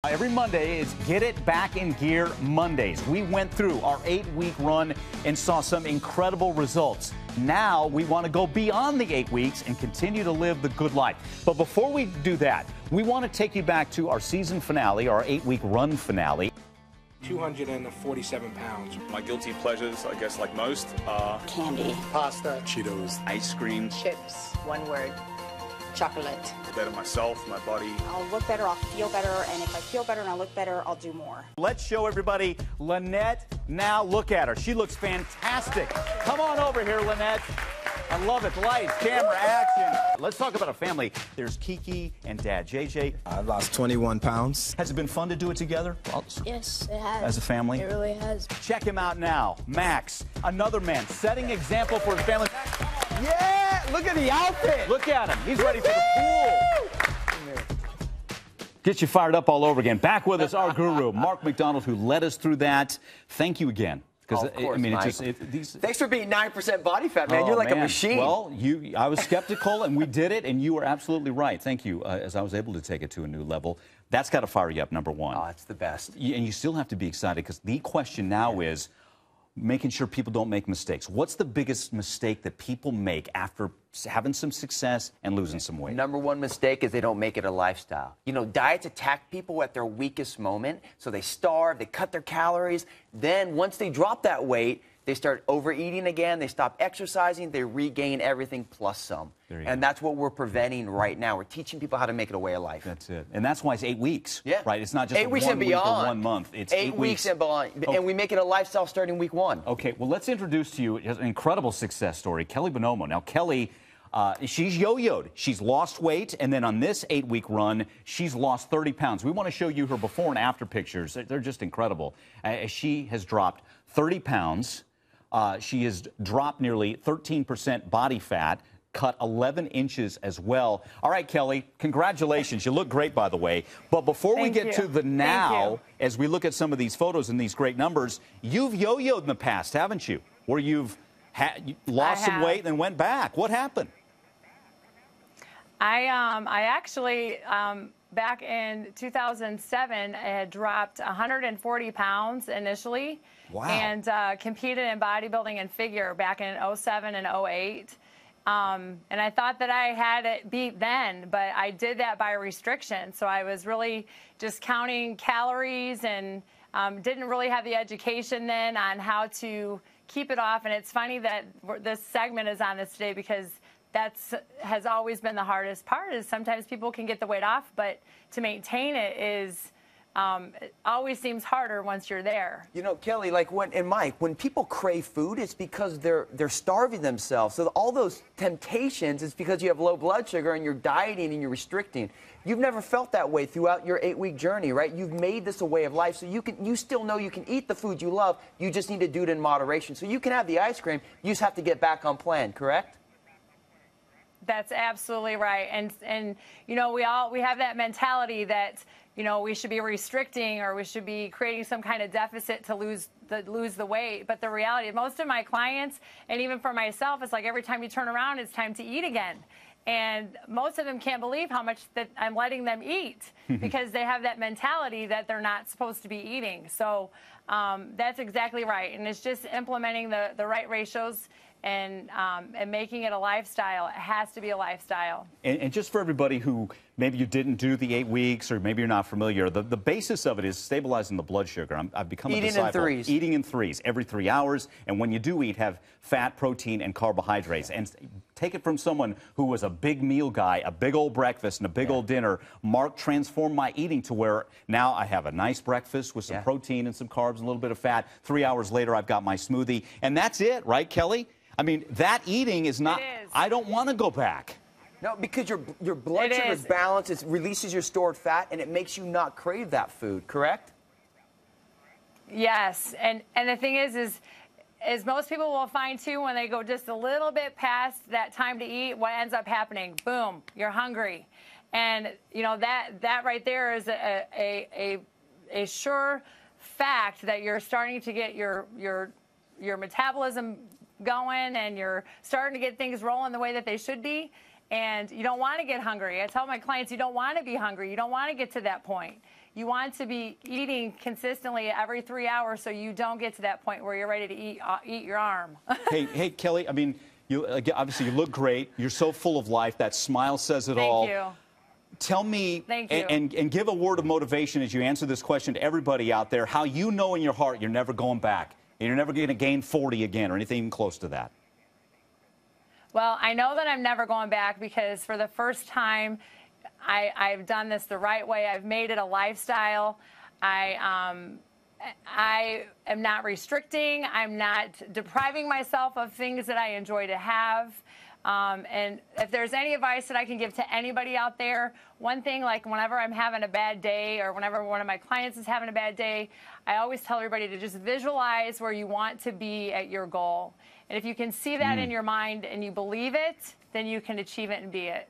Every Monday is Get It Back in Gear Mondays. We went through our 8-week run and saw some incredible results. Now we want to go beyond the 8 weeks and continue to live the good life. But before we do that, we want to take you back to our season finale, our 8-week run finale. 247 pounds. My guilty pleasures, I guess, like most, are candy, Pasta, Cheetos, ice cream, chips, one word, chocolate. better myself, my body. I'll look better, I'll feel better, and if I feel better and I look better, I'll do more. Let's show everybody Lynette. Now look at her. She looks fantastic. Come on over here, Lynette. I love it. Lights, camera, action. Let's talk about a family. There's Kiki and Dad, JJ. I lost 21 pounds. Has it been fun to do it together? Yes, it has. As a family? It really has. Check him out now. Max, another man, setting example for his family. Yeah, look at the outfit. Look at him. He's ready for the pool. Get you fired up all over again. Back with us, our guru, Mark MacDonald, who led us through that. Thank you again. Oh, of course, I mean, Mike. Thanks for being 9% body fat, man. You're like a machine. Well, I was skeptical, and we did it, and you were absolutely right. Thank you, as I was able to take it to a new level. That's got to fire you up, number one. Oh, it's the best. And you still have to be excited, because the question now is making sure people don't make mistakes. What's the biggest mistake that people make after having some success and losing some weight? Number one mistake is they don't make it a lifestyle. You know, diets attack people at their weakest moment, so they starve, they cut their calories. Then once they drop that weight, they start overeating again, they stop exercising, they regain everything plus some. And that's what we're preventing right now. We're teaching people how to make it a way of life. That's it. And that's why it's 8 weeks. Yeah. Right? It's not just 8 weeks one and week beyond. or 1 month. It's 8 weeks and beyond. Okay. And we make it a lifestyle starting week 1. Okay, well, let's introduce to you an incredible success story, Kelli Bonomo. Now, Kelli, she's yo-yoed. She's lost weight, and then on this 8-week run, she's lost 30 pounds. We want to show you her before and after pictures. They're just incredible. She has dropped 30 pounds. She has dropped nearly 13% body fat, cut 11 inches as well. All right, Kelli, congratulations. You look great, by the way. But before we get to the now, as we look at some of these photos and these great numbers, you've yo-yoed in the past, haven't you? Where you've lost some weight and then went back. What happened? I actually, back in 2007, I had dropped 140 pounds initially. Wow. And competed in bodybuilding and figure back in 07 and 08. And I thought that I had it beat then, but I did that by restriction. So I was really just counting calories and didn't really have the education then on how to keep it off. And it's funny that this segment is on this today, because has always been the hardest part, is sometimes people can get the weight off, but to maintain it is it always seems harder once you're there. You know, Kelli, like Mike, when people crave food, it's because they're starving themselves. So all those temptations, it's because you have low blood sugar and you're dieting and you're restricting. You've never felt that way throughout your 8-week journey, right? You've made this a way of life, so you still know you can eat the food you love. You just need to do it in moderation. So you can have the ice cream. You just have to get back on plan, correct? That's absolutely right. And you know, we have that mentality that, you know, we should be restricting or we should be creating some kind of deficit to lose the weight. But the reality, most of my clients, and even for myself, it's like every time you turn around, it's time to eat again. And most of them can't believe how much that I'm letting them eat, because they have that mentality that they're not supposed to be eating. So that's exactly right. And it's just implementing the right ratios and making it a lifestyle. It has to be a lifestyle. And just for everybody who maybe you didn't do the 8 weeks, or maybe you're not familiar, the basis of it is stabilizing the blood sugar. I've become a disciple. Eating in threes. Eating in threes every 3 hours. And when you do eat, have fat, protein, and carbohydrates. And take it from someone who was a big meal guy, a big old breakfast and a big old dinner. Mark transformed my eating to where now I have a nice breakfast with some protein and some carbs and a little bit of fat. 3 hours later, I've got my smoothie. And that's it, right, Kelli? I mean, that eating is not, I don't want to go back. No, because your blood sugar is balanced, it releases your stored fat, and it makes you not crave that food, correct? Yes, and the thing is most people will find, too, when they go just a little bit past that time to eat, what ends up happening? Boom, you're hungry. And, you know, that right there is a sure fact that you're starting to get your metabolism going, and you're starting to get things rolling the way that they should be, and you don't want to get hungry. I tell my clients, you don't want to be hungry. You don't want to get to that point. You want to be eating consistently every 3 hours so you don't get to that point where you're ready to eat your arm. Hey, Kelli, I mean, you obviously you look great. You're so full of life. That smile says it all. Thank you. Tell me Thank you. And give a word of motivation as you answer this question to everybody out there, how you know in your heart you're never going back. And you're never going to gain 40 again or anything even close to that. Well, I know that I'm never going back because for the first time, I've done this the right way. I've made it a lifestyle. I am not restricting. I'm not depriving myself of things that I enjoy to have. And if there's any advice that I can give to anybody out there, one thing, like whenever I'm having a bad day or whenever one of my clients is having a bad day, I always tell everybody to just visualize where you want to be at your goal. And if you can see that in your mind and you believe it, then you can achieve it and be it.